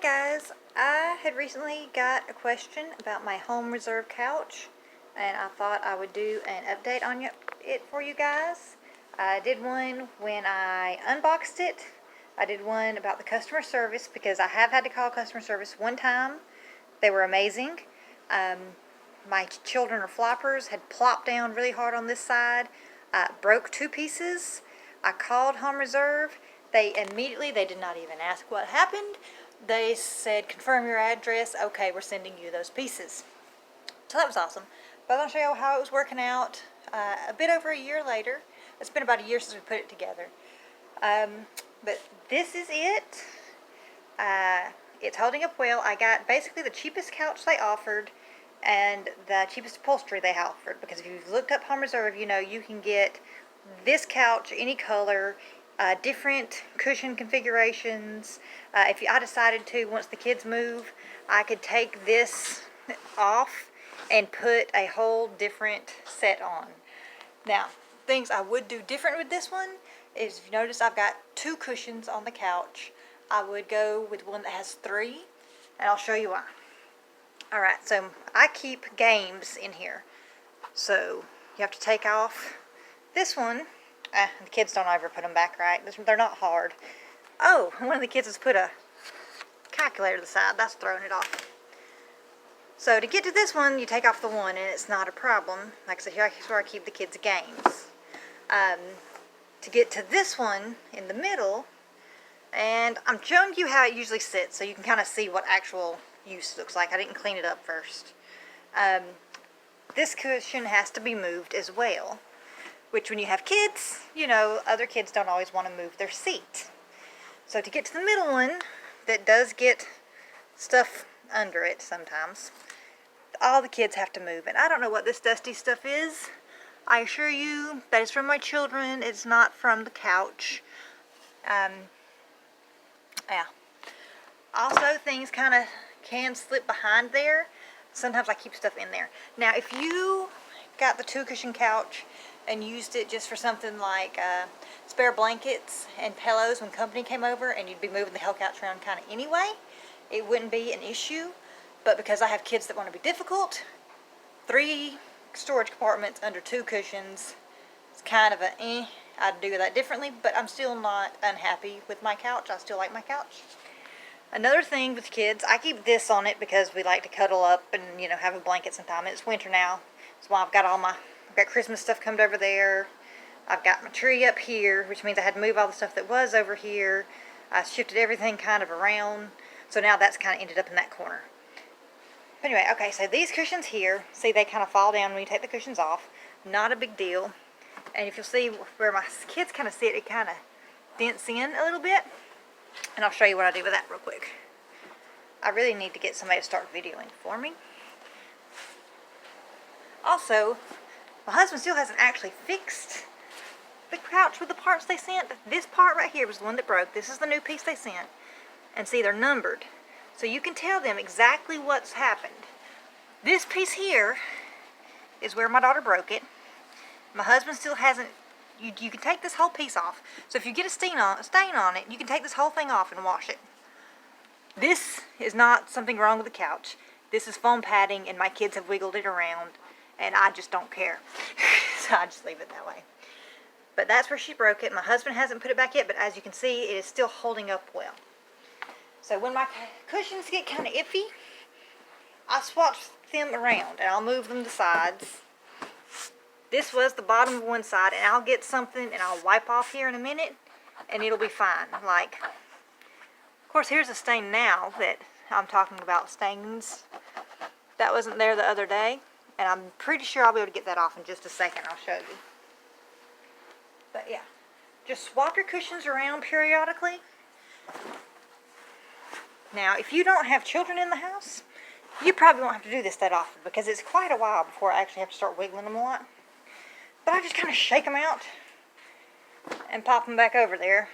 Guys, I had recently got a question about my home reserve couch, and I thought I would do an update on it for you guys. I did one when I unboxed it. I did one about the customer service because I have had to call customer service one time. They were amazing. My children are floppers, had plopped down really hard on this side, broke two pieces. I called home reserve. They did not even ask what happened. They said, confirm your address. Okay, we're sending you those pieces. So that was awesome. But I'm going to show you how it was working out a bit over a year later. It's been about a year since we put it together. But this is it. It's holding up well. I got basically the cheapest couch they offered and the cheapest upholstery they offered, because if you've looked up Home Reserve, you know you can get this couch any color, different cushion configurations. If I decided to, once the kids move, I could take this off and put a whole different set on. Now, things I would do different with this one is, if you notice, I've got two cushions on the couch. I would go with one that has three, and I'll show you why. Alright, so I keep games in here. So you have to take off this one. The kids don't ever put them back right. They're not hard. Oh, one of the kids has put a calculator to the side. That's throwing it off. So to get to this one, you take off the one, and it's not a problem. Like I said, here's where I keep the kids' games. To get to this one in the middle, and I'm showing you how it usually sits so you can kind of see what actual use looks like. I didn't clean it up first. This cushion has to be moved as well, which when you have kids, you know, other kids don't always want to move their seat. So to get to the middle one, that does get stuff under it sometimes, all the kids have to move. And I don't know what this dusty stuff is. I assure you that it's from my children. It's not from the couch. Yeah. Also, things kind of can slip behind there. Sometimes I keep stuff in there. Now, if you got the two cushion couch and used it just for something like spare blankets and pillows when company came over, and you'd be moving the whole couch around kind of anyway, it wouldn't be an issue. But because I have kids that want to be difficult, 3 storage compartments under 2 cushions, it's kind of I'd do that differently, but I'm still not unhappy with my couch. I still like my couch. Another thing with kids, I keep this on it because we like to cuddle up and, you know, have a blanket sometime. It's winter now. That's why I've got Christmas stuff comed over there. I've got my tree up here, which means I had to move all the stuff that was over here. I shifted everything kind of around. So now that's kind of ended up in that corner. But anyway, okay, so these cushions here, see, they kind of fall down when you take the cushions off. Not a big deal. And if you'll see where my kids kind of sit, it kind of dents in a little bit. And I'll show you what I do with that real quick. I really need to get somebody to start videoing for me. Also, my husband still hasn't actually fixed the couch with the parts they sent. This part right here was the one that broke. This is the new piece they sent. And see, they're numbered. So you can tell them exactly what's happened. This piece here is where my daughter broke it. My husband still hasn't. You can take this whole piece off. So if you get a stain on it, you can take this whole thing off and wash it. This is not something wrong with the couch. This is foam padding, and my kids have wiggled it around, and I just don't care. So I just leave it that way. But that's where she broke it. My husband hasn't put it back yet, but as you can see, it is still holding up well. So when my cushions get kind of iffy, I swap them around, and I'll move them to sides. This was the bottom of one side, and I'll get something and I'll wipe off here in a minute, and it'll be fine. Like, of course, here's a stain now that I'm talking about stains. That wasn't there the other day, and I'm pretty sure I'll be able to get that off in just a second. I'll show you. But yeah, just swap your cushions around periodically. Now, if you don't have children in the house, you probably won't have to do this that often, because it's quite a while before I actually have to start wiggling them a lot. But I just kind of shake them out and pop them back over there.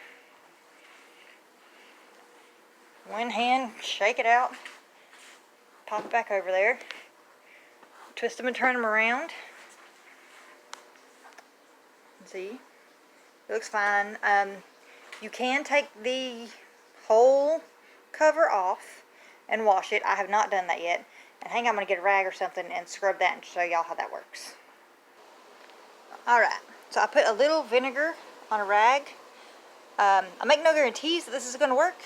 One hand, shake it out, pop it back over there, twist them and turn them around. See, it looks fine. You can take the whole cover off and wash it. I have not done that yet. And hang on, I'm going to get a rag or something and scrub that and show y'all how that works. Alright, so I put a little vinegar on a rag. I make no guarantees that this is going to work.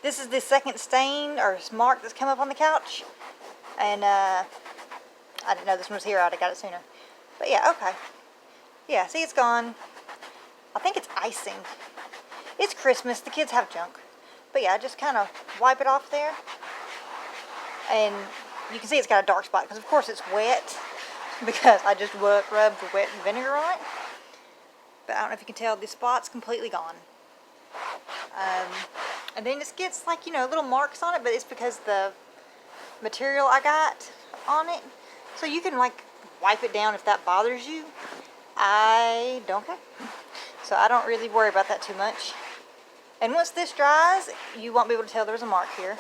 This is the second stain or mark that's come up on the couch. And I didn't know this one was here. I'd have got it sooner. But yeah, okay. Yeah, see, it's gone. I think it's icing. It's Christmas. The kids have junk. But yeah, just kind of wipe it off there. And you can see it's got a dark spot because, of course, it's wet. Because I just rubbed the wet vinegar on it. But I don't know if you can tell, the spot's completely gone. And then it gets like, you know, little marks on it, but it's because the material I got on it. So you can like wipe it down if that bothers you. I don't care. So I don't really worry about that too much. And once this dries, you won't be able to tell there's a mark here.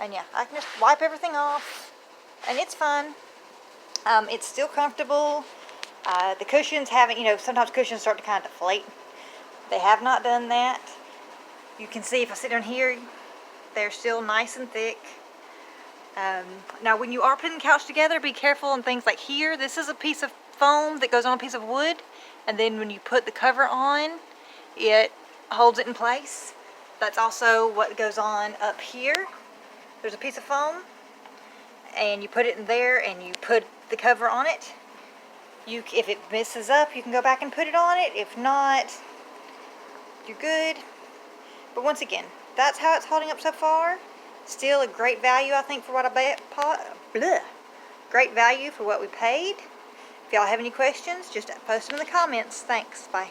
And yeah, I can just wipe everything off, and it's fine. It's still comfortable. The cushions haven't, you know, sometimes cushions start to kind of deflate. They have not done that. You can see if I sit down here, they're still nice and thick. Now when you are putting the couch together, be careful on things like here. This is a piece of foam that goes on a piece of wood, and then when you put the cover on, it holds it in place. That's also what goes on up here. There's a piece of foam, and you put it in there, and you put the cover on it. If it messes up, you can go back and put it on it. If not, you're good. But once again, that's how it's holding up so far. Still a great value, I think, for what great value for what we paid. If y'all have any questions, just post them in the comments. Thanks. Bye.